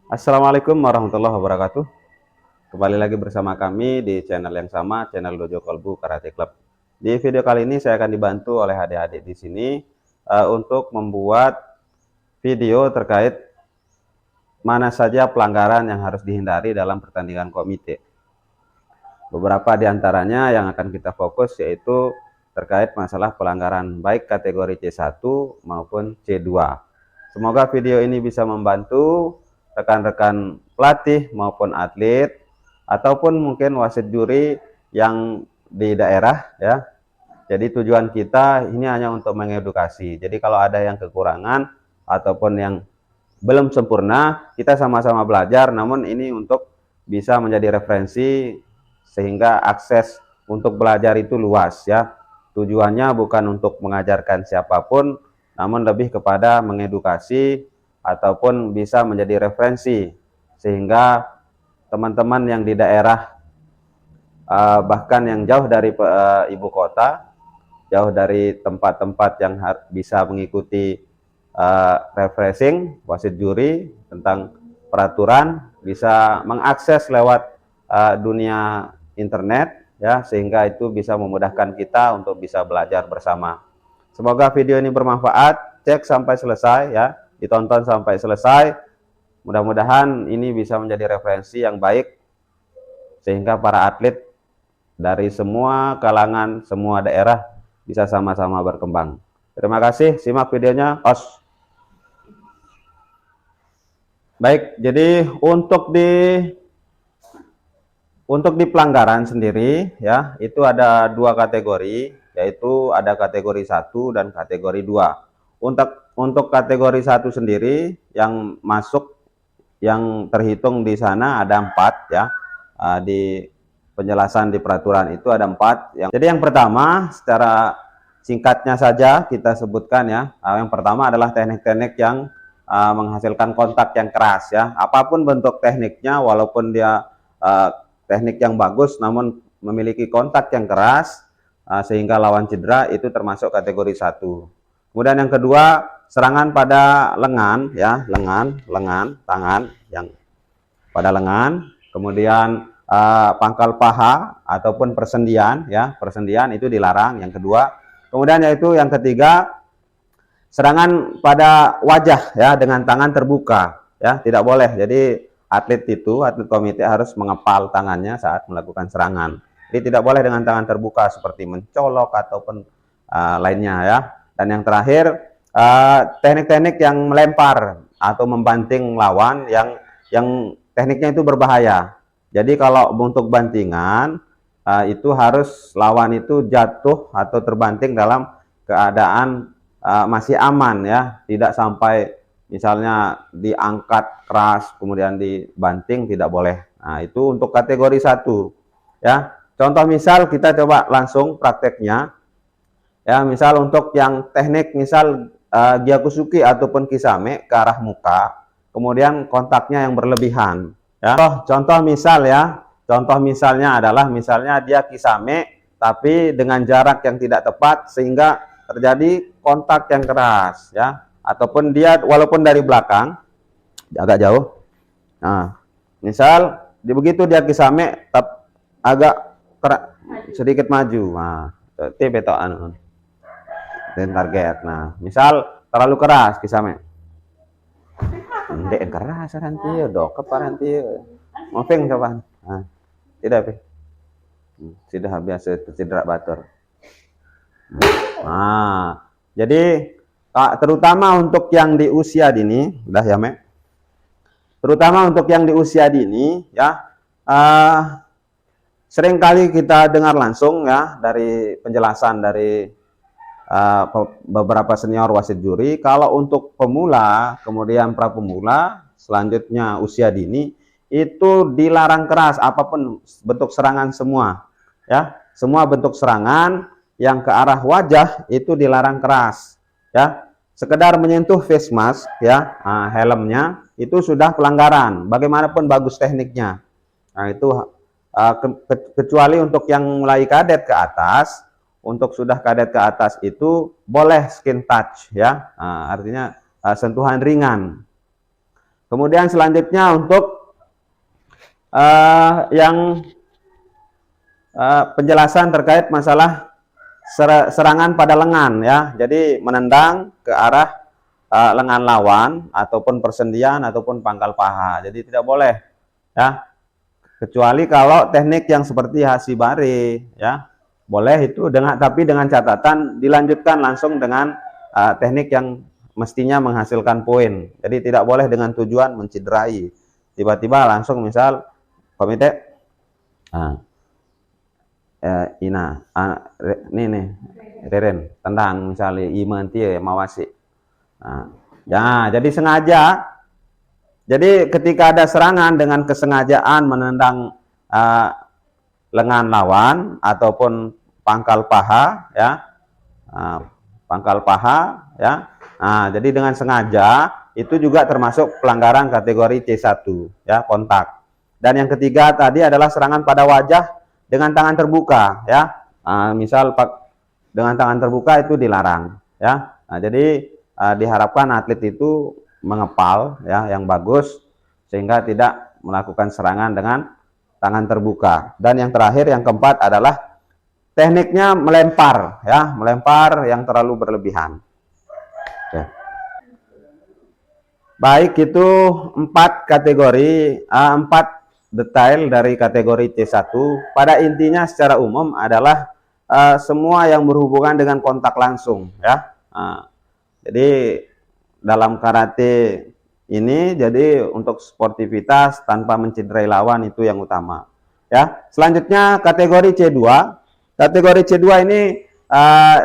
Assalamualaikum warahmatullahi wabarakatuh. Kembali lagi bersama kami di channel yang sama, channel Dojo Kolbu Karate Club. Di video kali ini saya akan dibantu oleh adik-adik di sini untuk membuat video terkait mana saja pelanggaran yang harus dihindari dalam pertandingan komite. Beberapa di antaranya yang akan kita fokus yaitu terkait masalah pelanggaran baik kategori C1 maupun C2. Semoga video ini bisa membantu rekan-rekan pelatih maupun atlet ataupun mungkin wasit juri yang di daerah ya. Jadi tujuan kita ini hanya untuk mengedukasi. Jadi kalau ada yang kekurangan ataupun yang belum sempurna, kita sama-sama belajar, namun ini untuk bisa menjadi referensi sehingga akses untuk belajar itu luas ya. Tujuannya bukan untuk mengajarkan siapapun, namun lebih kepada mengedukasi ataupun bisa menjadi referensi sehingga teman-teman yang di daerah bahkan yang jauh dari ibu kota, jauh dari tempat-tempat yang bisa mengikuti refreshing wasit juri tentang peraturan, bisa mengakses lewat dunia internet ya, sehingga itu bisa memudahkan kita untuk bisa belajar bersama. Semoga video ini bermanfaat, cek sampai selesai ya, ditonton sampai selesai. Mudah-mudahan ini bisa menjadi referensi yang baik sehingga para atlet dari semua kalangan, semua daerah bisa sama-sama berkembang. Terima kasih, simak videonya. Os. Baik, jadi untuk di pelanggaran sendiri ya, itu ada dua kategori, yaitu ada kategori 1 dan kategori 2. Untuk kategori 1 sendiri yang masuk, yang terhitung di sana ada 4 ya. Di penjelasan di peraturan itu ada 4. Jadi yang pertama secara singkatnya saja kita sebutkan ya. Yang pertama adalah teknik-teknik yang menghasilkan kontak yang keras ya. Apapun bentuk tekniknya, walaupun dia teknik yang bagus namun memiliki kontak yang keras sehingga lawan cedera, itu termasuk kategori 1. Kemudian yang kedua, serangan pada lengan ya, lengan, tangan yang pada lengan. Kemudian pangkal paha ataupun persendian ya, persendian itu dilarang yang kedua. Kemudian yaitu yang ketiga, serangan pada wajah ya dengan tangan terbuka ya, tidak boleh. Jadi atlet komite harus mengepal tangannya saat melakukan serangan. Jadi tidak boleh dengan tangan terbuka seperti mencolok ataupun lainnya ya. Dan yang terakhir, teknik-teknik yang melempar atau membanting lawan yang tekniknya itu berbahaya. Jadi kalau untuk bantingan itu harus lawan itu jatuh atau terbanting dalam keadaan masih aman ya, tidak sampai misalnya diangkat keras kemudian dibanting, tidak boleh. Nah, itu untuk kategori 1 ya. Contoh misal kita coba langsung prakteknya ya. Misal untuk yang teknik misal Gyakusuki ataupun Kisame ke arah muka, kemudian kontaknya yang berlebihan ya. Contoh misal ya, contoh misalnya adalah misalnya dia Kisame tapi dengan jarak yang tidak tepat sehingga terjadi kontak yang keras ya, ataupun dia walaupun dari belakang agak jauh. Nah, misal begitu dia Kisame agak sedikit maju. Nah, itu betoan dan target. Nah, misal terlalu keras Kisame. Ndek keras nanti dok nanti ngopeng coba. Nah, tidak sudah biasa cedera batur. Nah, jadi terutama untuk yang di usia dini, udah ya Mek. Terutama untuk yang di usia dini ya, seringkali kita dengar langsung ya dari penjelasan dari beberapa senior wasit juri, kalau untuk pemula, kemudian pra-pemula, selanjutnya usia dini, itu dilarang keras apapun bentuk serangan semua ya. Semua bentuk serangan yang ke arah wajah itu dilarang keras ya. Sekedar menyentuh face mask ya, helmnya itu sudah pelanggaran bagaimanapun bagus tekniknya. Nah, itu kecuali untuk yang mulai kadet ke atas. Untuk sudah kadet ke atas itu boleh skin touch ya, artinya sentuhan ringan. Kemudian selanjutnya untuk yang penjelasan terkait masalah serangan pada lengan ya. Jadi menendang ke arah lengan lawan ataupun persendian ataupun pangkal paha. Jadi tidak boleh ya. Kecuali kalau teknik yang seperti hashibari ya. Boleh itu tapi dengan catatan dilanjutkan langsung dengan teknik yang mestinya menghasilkan poin. Jadi tidak boleh dengan tujuan mencederai. Tiba-tiba langsung misal komite nih Reren tendang misalnya imanti mawasi. Ya, jadi sengaja. Jadi ketika ada serangan dengan kesengajaan menendang lengan lawan ataupun pangkal paha ya. Pangkal paha ya. Nah, jadi dengan sengaja itu juga termasuk pelanggaran kategori C1 ya, kontak. Dan yang ketiga tadi adalah serangan pada wajah dengan tangan terbuka ya. Misal dengan tangan terbuka itu dilarang ya. Nah, jadi diharapkan atlet itu mengepal ya yang bagus sehingga tidak melakukan serangan dengan tangan terbuka. Dan yang terakhir yang keempat adalah tekniknya melempar ya, melempar yang terlalu berlebihan. Oke. Baik, itu 4 kategori, 4 detail dari kategori C1. Pada intinya secara umum adalah semua yang berhubungan dengan kontak langsung ya. Jadi dalam karate ini jadi untuk sportivitas tanpa mencederai lawan itu yang utama ya. Selanjutnya kategori C2. Kategori C2 ini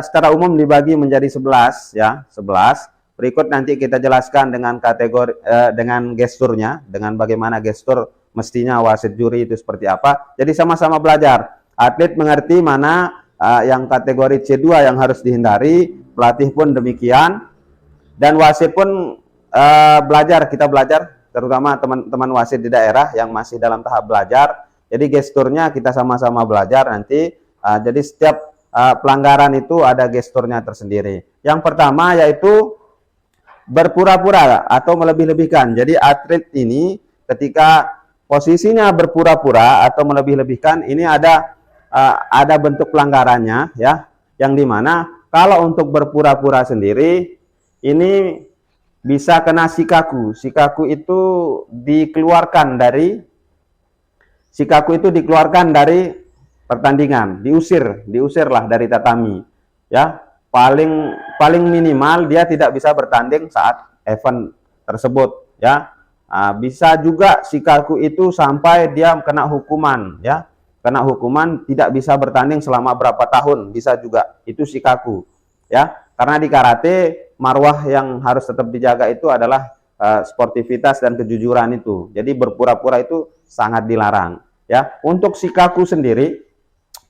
secara umum dibagi menjadi 11 ya, 11. Berikut nanti kita jelaskan dengan kategori dengan gesturnya, dengan bagaimana gestur mestinya wasit juri itu seperti apa. Jadi sama-sama belajar. Atlet mengerti mana yang kategori C2 yang harus dihindari, pelatih pun demikian, dan wasit pun belajar. Kita belajar, terutama teman-teman wasit di daerah yang masih dalam tahap belajar. Jadi gesturnya kita sama-sama belajar nanti. Jadi setiap pelanggaran itu ada gesturnya tersendiri. Yang pertama yaitu berpura-pura atau melebih-lebihkan. Jadi atlet ini ketika posisinya berpura-pura atau melebih-lebihkan, ini ada bentuk pelanggarannya ya, yang dimana kalau untuk berpura-pura sendiri ini bisa kena shikaku. Shikaku itu dikeluarkan dari pertandingan, diusirlah dari tatami ya. Paling minimal dia tidak bisa bertanding saat event tersebut ya. Bisa juga shikaku itu sampai dia kena hukuman ya, kena hukuman tidak bisa bertanding selama berapa tahun, bisa juga itu shikaku ya. Karena di karate marwah yang harus tetap dijaga itu adalah sportivitas dan kejujuran itu. Jadi berpura-pura itu sangat dilarang ya. Untuk shikaku sendiri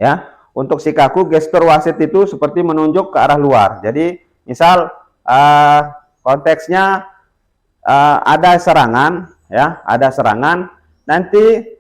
ya, untuk shikaku gestur wasit itu seperti menunjuk ke arah luar. Jadi misal konteksnya ada serangan ya, ada serangan, nanti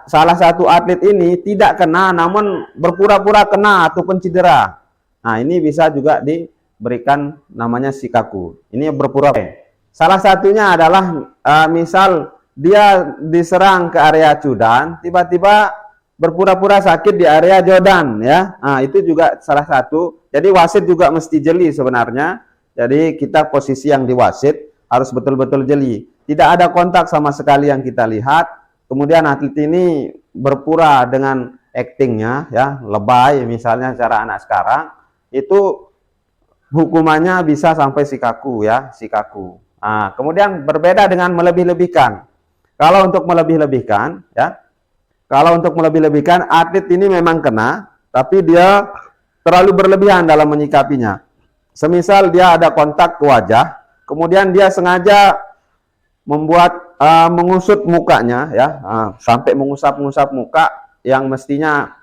salah satu atlet ini tidak kena namun berpura-pura kena ataupun cedera. Nah, ini bisa juga diberikan namanya shikaku. Ini berpura-pura. Salah satunya adalah misal dia diserang ke area cudan, tiba-tiba berpura-pura sakit di area jodan ya. Nah, itu juga salah satu. Jadi wasit juga mesti jeli sebenarnya. Jadi kita posisi yang di wasit harus betul-betul jeli. Tidak ada kontak sama sekali yang kita lihat. Kemudian atlet ini berpura dengan actingnya ya, lebay misalnya cara anak sekarang, itu hukumannya bisa sampai shikaku ya, shikaku. Nah, kemudian berbeda dengan melebih-lebihkan. Kalau untuk melebih-lebihkan ya, kalau untuk melebih-lebihkan, atlet ini memang kena, tapi dia terlalu berlebihan dalam menyikapinya. Semisal dia ada kontak ke wajah, kemudian dia sengaja mengusut mukanya, ya, sampai mengusap-ngusap muka yang mestinya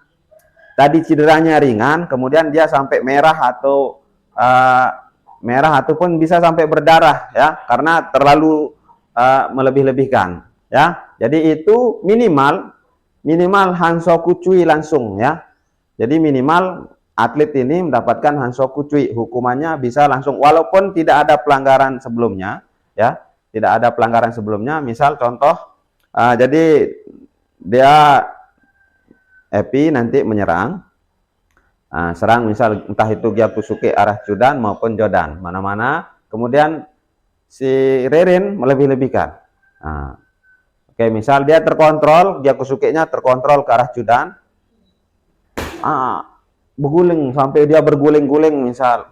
tadi cederanya ringan, kemudian dia sampai merah ataupun bisa sampai berdarah, ya, karena terlalu melebih-lebihkan, ya. Jadi itu minimal hansoku cui langsung ya. Jadi minimal atlet ini mendapatkan hansoku cui, hukumannya bisa langsung walaupun tidak ada pelanggaran sebelumnya ya. tidak ada pelanggaran sebelumnya. Misal contoh, jadi dia Epi nanti menyerang, serang misal entah itu Gyakusuke arah Chudan maupun Jodan, mana-mana. Kemudian si Ririn melebih-lebihkan. Oke, misal dia terkontrol, Gyakusuke-nya terkontrol ke arah Chudan, berguling sampai dia berguling-guling misal.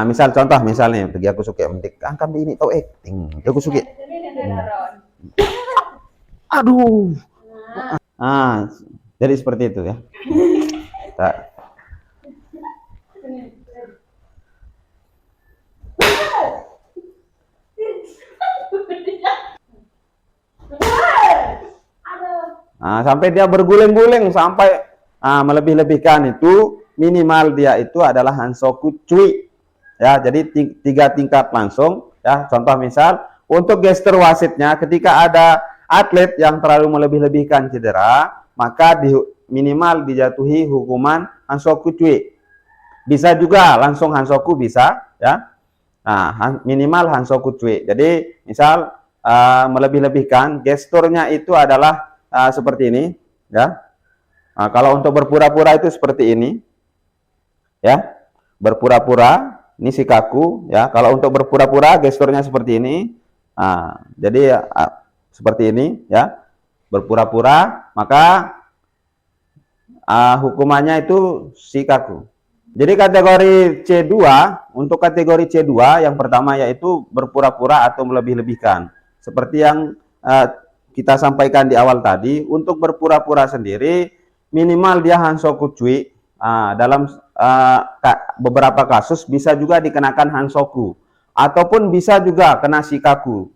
Misal contoh misalnya Gyakusuke mentik, kami ini tahu acting Gyakusuke. Aduh. Jadi seperti itu ya. Sampai dia berguling-guling sampai melebih-lebihkan itu minimal dia itu adalah Hansoku Cui. Ya, jadi 3 tingkat langsung ya. Contoh misal untuk gestur wasitnya ketika ada atlet yang terlalu melebih-lebihkan cedera, maka minimal dijatuhi hukuman Hansoku Cui. Bisa juga langsung Hansoku bisa ya. Minimal Hansoku Cui. Jadi misal melebih-lebihkan gesturnya itu adalah seperti ini ya. Kalau untuk berpura-pura itu seperti ini ya. Berpura-pura ini shikaku ya. Kalau untuk berpura-pura gesturnya seperti ini. Jadi seperti ini ya. Berpura-pura, maka hukumannya itu shikaku. Jadi kategori C2, untuk kategori C2 yang pertama yaitu berpura-pura atau melebih-lebihkan. Seperti yang kita sampaikan di awal tadi, untuk berpura-pura sendiri minimal dia Hansoku Cui. Dalam beberapa kasus bisa juga dikenakan Hansoku ataupun bisa juga kena shikaku.